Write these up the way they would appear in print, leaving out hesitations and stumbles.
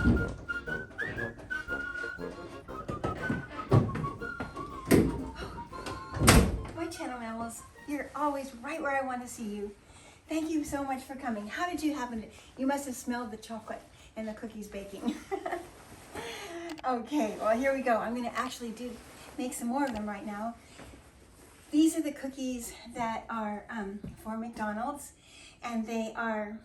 My channel mammals, you're always right where I want to see you. Thank you so much for coming. How did you happen to, you must have smelled the chocolate and the cookies baking. Okay, well here we go. I'm going to actually make some more of them right now. These are the cookies that are for McDonald's, and they are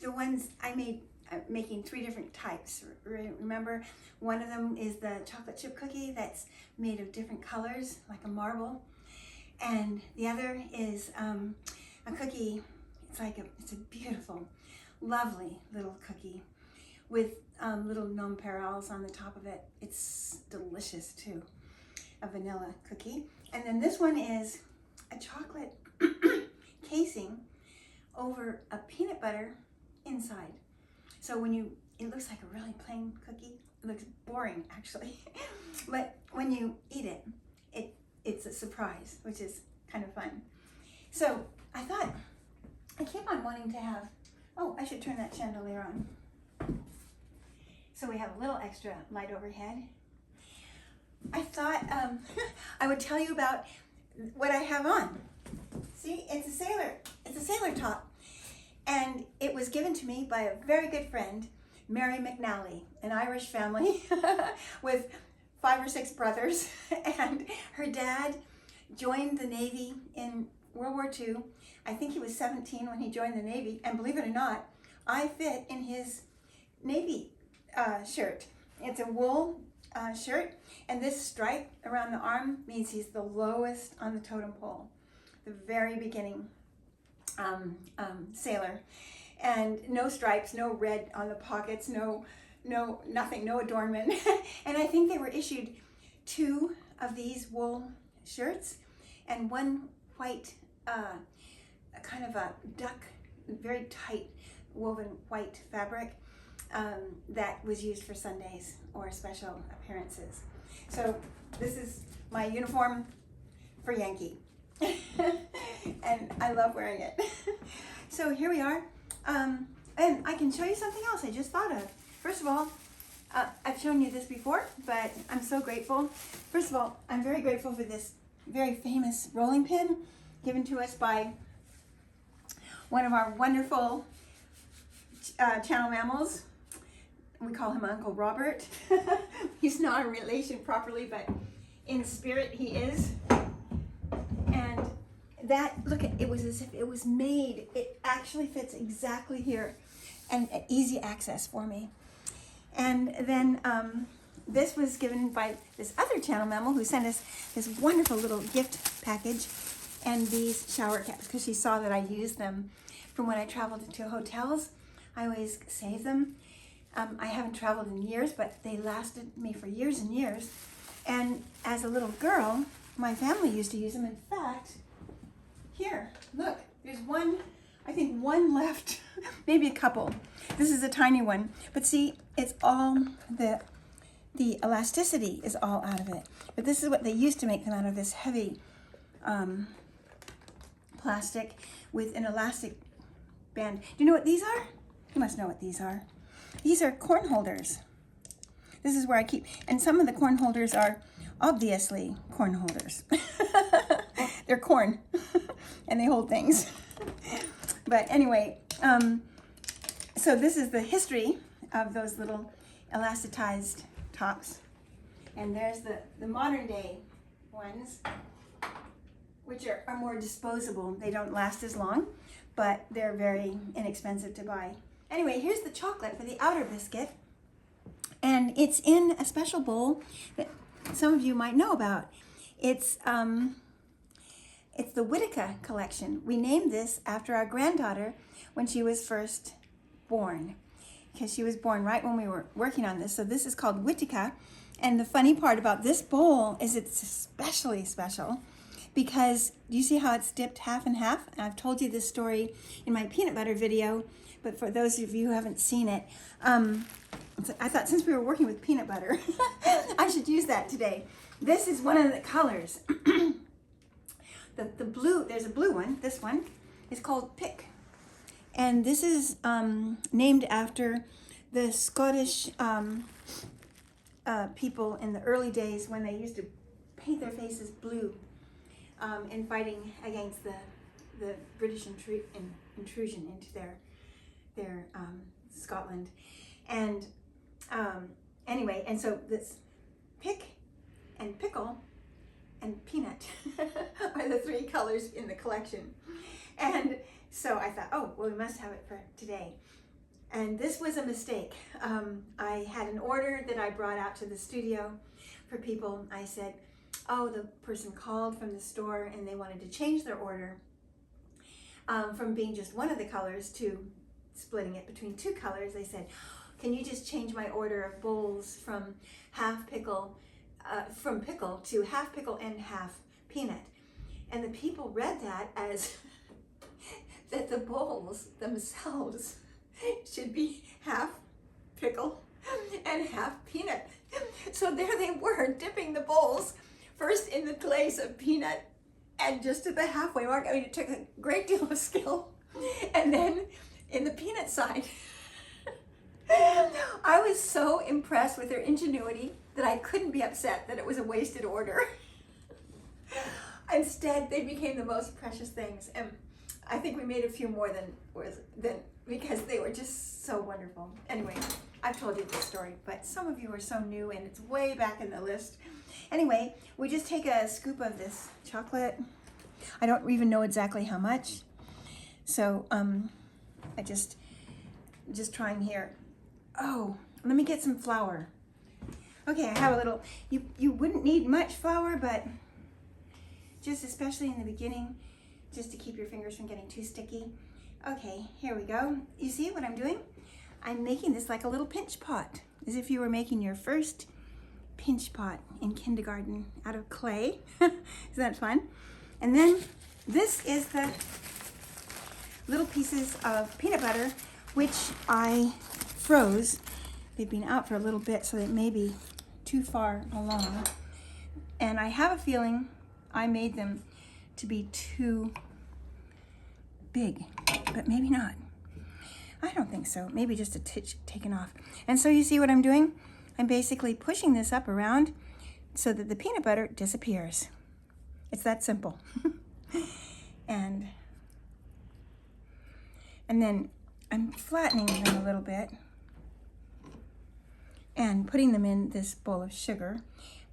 the ones I'm making 3 different types. Remember, one of them is the chocolate chip cookie that's made of different colors, like a marble, and the other is a cookie. It's a beautiful, lovely little cookie with little nonpareils on the top of it. It's delicious too, a vanilla cookie. And then this one is a chocolate casing over a peanut butter inside. So it looks like a really plain cookie. It looks boring actually, but when you eat it, it's a surprise, which is kind of fun. So I thought, I keep on wanting to have, oh, I should turn that chandelier on. So we have a little extra light overhead. I thought I would tell you about what I have on. See, it's a sailor top. And it was given to me by a very good friend, Mary McNally, an Irish family with 5 or 6 brothers. And her dad joined the Navy in World War II. I think he was 17 when he joined the Navy. And believe it or not, I fit in his Navy shirt. It's a wool shirt, and this stripe around the arm means he's the lowest on the totem pole, the very beginning sailor. And no stripes, no red on the pockets, nothing, no adornment. And I think they were issued 2 of these wool shirts and 1 white, kind of a duck, very tight woven white fabric that was used for Sundays or special appearances. So this is my uniform for Yankee. And I love wearing it. So here we are. And I can show you something else I just thought of. First of all, I've shown you this before, but I'm so grateful. First of all, I'm very grateful for this very famous rolling pin given to us by one of our wonderful channel mammals. We call him Uncle Robert. He's not a relation properly, but in spirit he is. And that, look, it was as if it was made. It actually fits exactly here, and easy access for me. And then this was given by this other channel mammal who sent us this wonderful little gift package and these shower caps, because she saw that I used them from when I traveled to hotels. I always save them. I haven't traveled in years, but they lasted me for years and years. And as a little girl, my family used to use them. In fact, here, look, there's one, I think 1 left, maybe a couple. This is a tiny one, but see, it's all, the elasticity is all out of it. But this is what they used to make them out of, this heavy plastic with an elastic band. Do you know what these are? You must know what these are. These are corn holders. This is where I keep, and some of the corn holders are obviously corn holders. They're corn and they hold things. But anyway, so this is the history of those little elasticized tops. And there's the modern day ones, which are more disposable. They don't last as long, but they're very inexpensive to buy. Anyway, here's the chocolate for the outer biscuit. And it's in a special bowl that some of you might know about. It's the Whittaker collection. We named this after our granddaughter when she was first born, because she was born right when we were working on this. So this is called Whittaker. And the funny part about this bowl is it's especially special because do you see how it's dipped half and half? And I've told you this story in my peanut butter video, but for those of you who haven't seen it, I thought since we were working with peanut butter, I should use that today. This is one of the colors. The blue, there's a blue one, this one is called Pick. And this is named after the Scottish people in the early days when they used to paint their faces blue in fighting against the British intrusion into their Scotland. And anyway, and so this pick and pickle and peanut are the three colors in the collection. And so I thought, oh, well, we must have it for today. And this was a mistake. I had an order that I brought out to the studio for people. I said, oh, the person called from the store and they wanted to change their order from being just one of the colors to splitting it between two colors. They said, can you just change my order of bowls from pickle to half pickle and half peanut? And the people read that as that the bowls themselves should be half pickle and half peanut. So there they were, dipping the bowls first in the glaze of peanut and just at the halfway mark. I mean, it took a great deal of skill. And then in the peanut side, I was so impressed with their ingenuity that I couldn't be upset that it was a wasted order. Instead, they became the most precious things. And I think we made a few more than because they were just so wonderful. Anyway, I've told you this story, but some of you are so new and it's way back in the list. Anyway, we just take a scoop of this chocolate. I don't even know exactly how much. So I just trying here. Oh, let me get some flour. Okay, I have a little, you wouldn't need much flour, but just especially in the beginning, just to keep your fingers from getting too sticky. Okay, here we go. You see what I'm doing? I'm making this like a little pinch pot, as if you were making your first pinch pot in kindergarten out of clay. Isn't that fun? And then this is the little pieces of peanut butter, which I froze. They've been out for a little bit, so they may be too far along. And I have a feeling I made them to be too big, but maybe not. I don't think so. Maybe just a titch taken off. And so you see what I'm doing? I'm basically pushing this up around so that the peanut butter disappears. It's that simple. and then I'm flattening them a little bit and putting them in this bowl of sugar.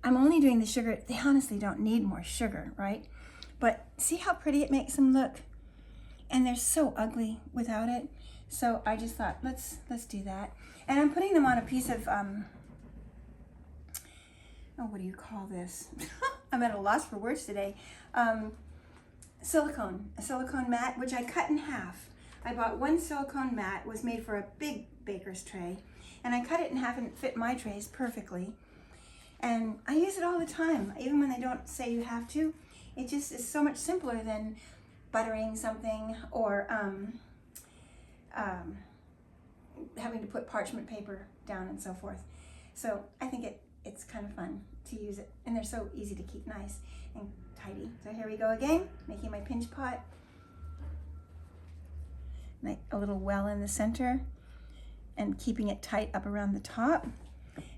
I'm only doing the sugar. They honestly don't need more sugar, right? But see how pretty it makes them look? And they're so ugly without it. So I just thought, let's do that. And I'm putting them on a piece of, oh, what do you call this? I'm at a loss for words today. A silicone mat, which I cut in half. I bought one silicone mat. It was made for a big baker's tray. And I cut it in half and it fit my trays perfectly. And I use it all the time, even when they don't say you have to. It just is so much simpler than buttering something or having to put parchment paper down and so forth. So I think it's kind of fun to use it, and they're so easy to keep nice and tidy. So here we go again, making my pinch pot. Like a little well in the center and keeping it tight up around the top.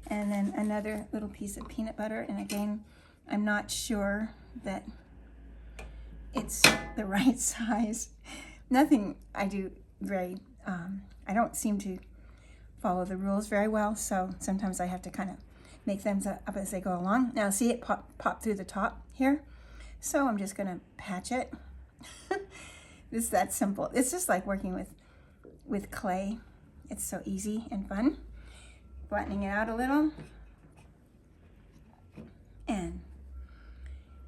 And then another little piece of peanut butter. And again, I'm not sure that it's the right size. Nothing I do very, I don't seem to follow the rules very well, so sometimes I have to kind of make them up as they go along. Now see it pop through the top here? So I'm just gonna patch it. It's that simple. It's just like working with clay. It's so easy and fun. Flattening it out a little. And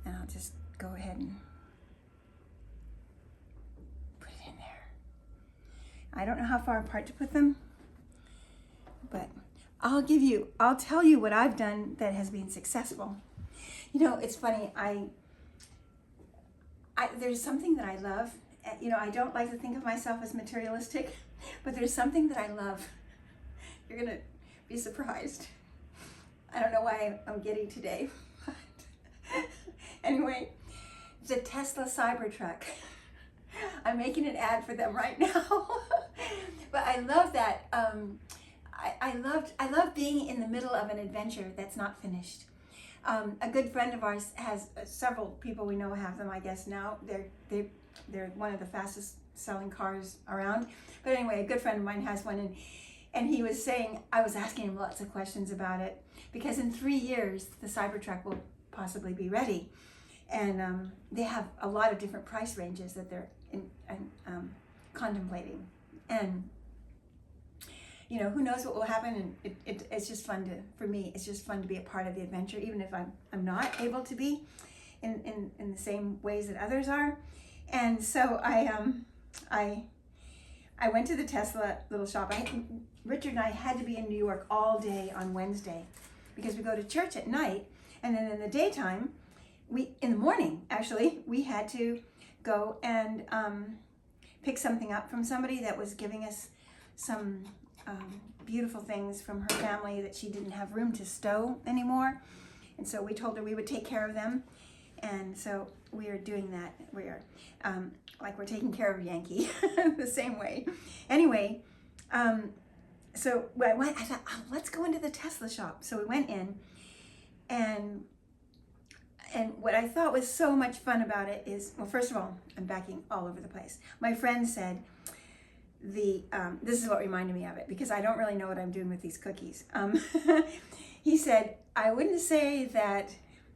I'll just go ahead and put it in there. I don't know how far apart to put them, but I'll tell you what I've done that has been successful. You know, it's funny, there's something that I love. You know, I don't like to think of myself as materialistic, but there's something that I love. You're gonna be surprised. I don't know why I'm giddy today, but anyway, the Tesla Cybertruck. I'm making an ad for them right now. But I love that. I love being in the middle of an adventure that's not finished. A good friend of ours has several people we know have them, I guess now. They're one of the fastest selling cars around. But anyway, a good friend of mine has one, and he was saying, I was asking him lots of questions about it, because in 3 years, the Cybertruck will possibly be ready. And they have a lot of different price ranges that they're contemplating. And you know, who knows what will happen, and it's just fun for me, it's just fun to be a part of the adventure, even if I'm not able to be in the same ways that others are. And so I went to the Tesla little shop. Richard and I had to be in New York all day on Wednesday, because we go to church at night, and then in the daytime, in the morning actually, we had to go and pick something up from somebody that was giving us some beautiful things from her family that she didn't have room to stow anymore. And so we told her we would take care of them. And so we are doing that. We are like we're taking care of Yankee the same way. Anyway, so I thought, oh, let's go into the Tesla shop. So we went in, and what I thought was so much fun about it is, well, first of all, I'm backing all over the place. My friend said, this is what reminded me of it, because I don't really know what I'm doing with these cookies. He said, I wouldn't say that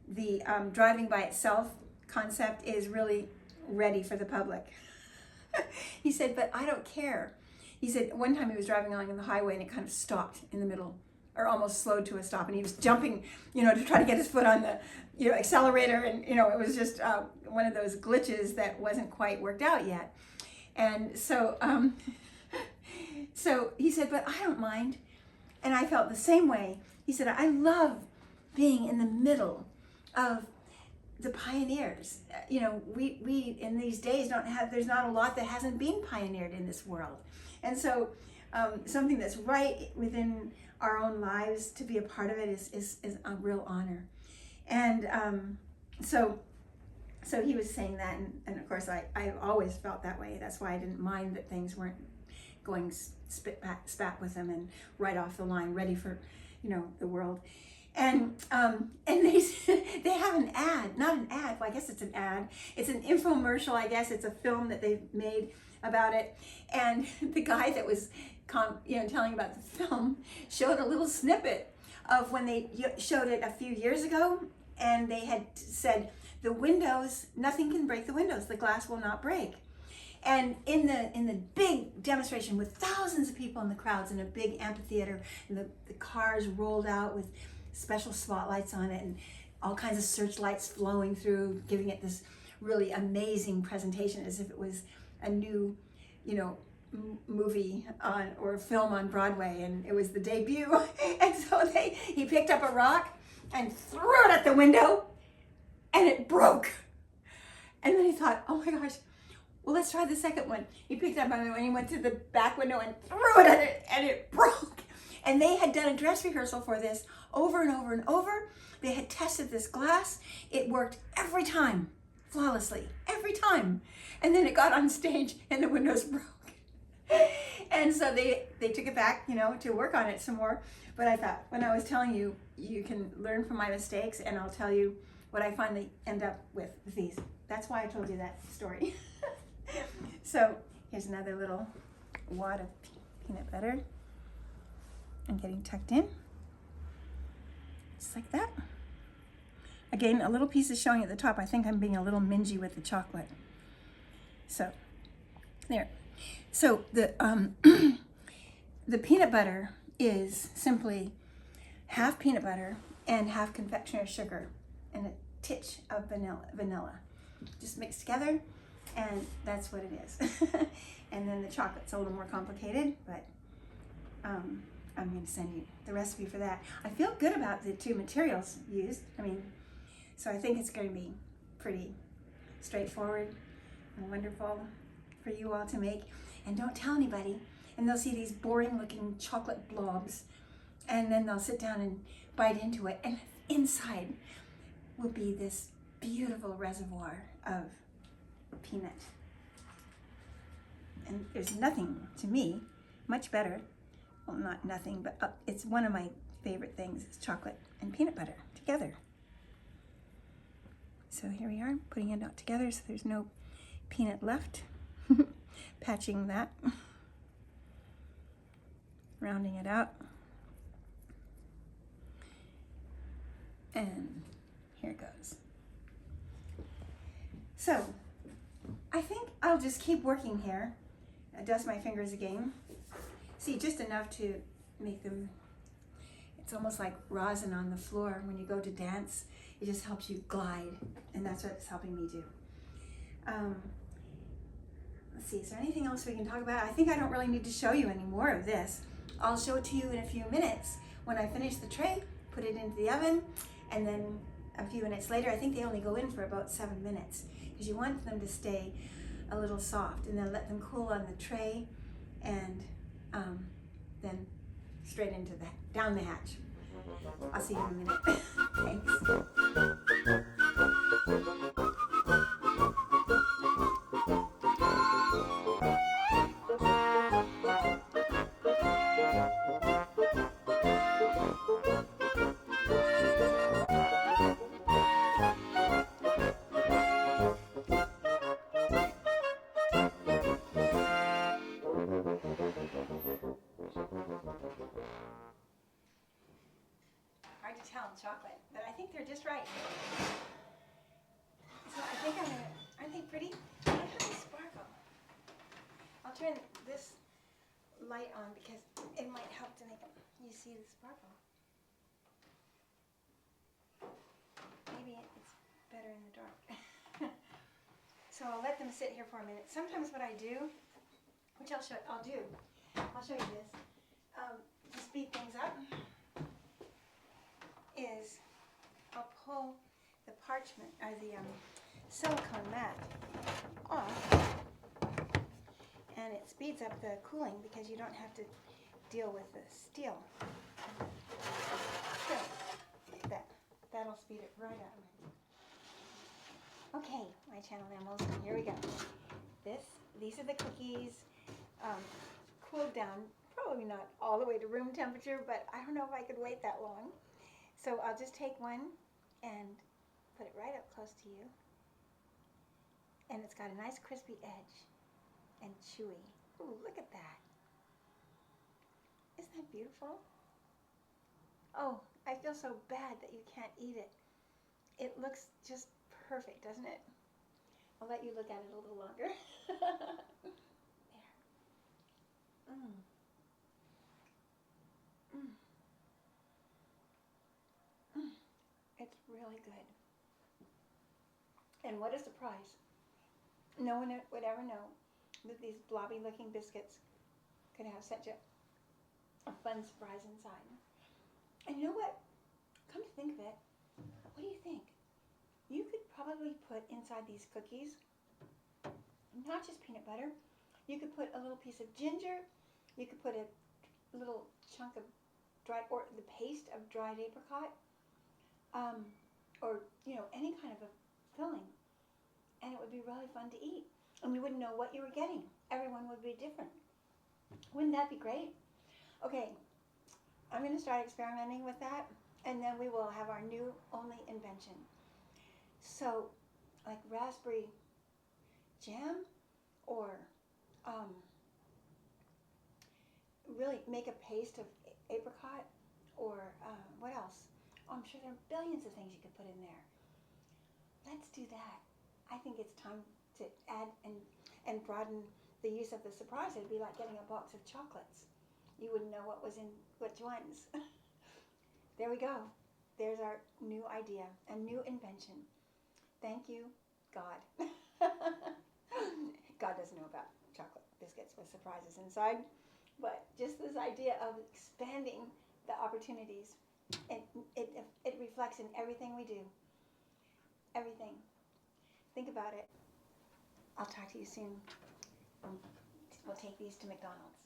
the driving by itself concept is really ready for the public. He said, but I don't care. He said one time he was driving along the highway and it kind of stopped in the middle, or almost slowed to a stop, and he was jumping, to try to get his foot on the accelerator, and it was just one of those glitches that wasn't quite worked out yet. And so so he said, but I don't mind. And I felt the same way. He said, I love being in the middle of the pioneers. We in these days there's not a lot that hasn't been pioneered in this world. And so something that's right within our own lives, to be a part of it is a real honor. And so he was saying that, and of course I always felt that way. That's why I didn't mind that things weren't going spat with them and right off the line, ready for the world. And they have an ad, not an ad, well, I guess it's an ad. It's an infomercial, I guess. It's a film that they've made about it. And the guy that was telling about the film showed a little snippet of when they showed it a few years ago, and they had said, the windows, nothing can break the windows, the glass will not break. And in the big demonstration with thousands of people in the crowds in a big amphitheater, and the cars rolled out with special spotlights on it and all kinds of searchlights flowing through, giving it this really amazing presentation as if it was a new, movie or film on Broadway, and it was the debut. And so he picked up a rock and threw it at the window, and it broke. And then he thought, oh my gosh, well, let's try the second one. He picked up another one, and he went to the back window and threw it at it, and it broke. And they had done a dress rehearsal for this over and over and over. They had tested this glass. It worked every time, flawlessly, every time. And then it got on stage and the windows broke. And so they took it back, to work on it some more. But I thought, when I was telling you, you can learn from my mistakes, and I'll tell you what I finally end up with these. That's why I told you that story. So here's another little wad of peanut butter. I'm getting tucked in, just like that. Again, a little piece is showing at the top. I think I'm being a little mingy with the chocolate. So there. So the the peanut butter is simply half peanut butter and half confectioner's sugar and a titch of vanilla. Just mixed together, and that's what it is. And then the chocolate's a little more complicated, but I'm going to send you the recipe for that. I feel good about the two materials used. So I think it's going to be pretty straightforward and wonderful for you all to make. And don't tell anybody, and they'll see these boring looking chocolate blobs, and then they'll sit down and bite into it, and inside will be this beautiful reservoir of peanut. And there's nothing, to me, much better. Well, not nothing, but it's one of my favorite things is chocolate and peanut butter together. So here we are, putting it out together so there's no peanut left. Patching that. Rounding it out. And here it goes. So, I think I'll just keep working here. Dust my fingers again. See, just enough to make them, it's almost like rosin on the floor when you go to dance. It just helps you glide, and that's what it's helping me do. Let's see, is there anything else we can talk about? I think I don't really need to show you any more of this. I'll show it to you in a few minutes when I finish the tray, put it into the oven, and then a few minutes later, I think they only go in for about 7 minutes because you want them to stay a little soft, and then let them cool on the tray, and then straight into down the hatch. I'll see you in a minute. Thanks. Hard to tell in chocolate, but I think they're just right. So I think aren't they pretty? Look how they sparkle. I'll turn this light on because it might help to make them, you see the sparkle. Maybe it's better in the dark. So I'll let them sit here for a minute. Sometimes what I do, which I'll show you this, to speed things up, is I'll pull the parchment or the silicone mat off, and it speeds up the cooling because you don't have to deal with the steel. So that'll speed it right up. Okay, my channel animals, here we go. These are the cookies, cooled down, probably not all the way to room temperature, but I don't know if I could wait that long. So I'll just take one and put it right up close to you. And it's got a nice crispy edge and chewy. Ooh, look at that. Isn't that beautiful? Oh, I feel so bad that you can't eat it. It looks just perfect, doesn't it? I'll let you look at it a little longer. There. It's really good. And what a surprise. No one would ever know that these blobby looking biscuits could have such a fun surprise inside. And you know what? Come to think of it, what do you think? You could probably put inside these cookies not just peanut butter. You could put a little piece of ginger. You could put a little chunk of dried, or the paste of dried apricot, or any kind of a filling, and it would be really fun to eat. And you wouldn't know what you were getting. Everyone would be different. Wouldn't that be great? Okay, I'm going to start experimenting with that, and then we will have our new only invention. So, like raspberry jam, or really make a paste of apricot, or what else? Oh, I'm sure there are billions of things you could put in there. Let's do that. I think it's time to add and broaden the use of the surprise. It'd be like getting a box of chocolates. You wouldn't know what was in which ones. There we go. There's our new idea, a new invention. Thank you, God. God doesn't know about chocolate biscuits with surprises inside, but just this idea of expanding the opportunities, it reflects in everything we do. Everything. Think about it. I'll talk to you soon. We'll take these to McDonald's.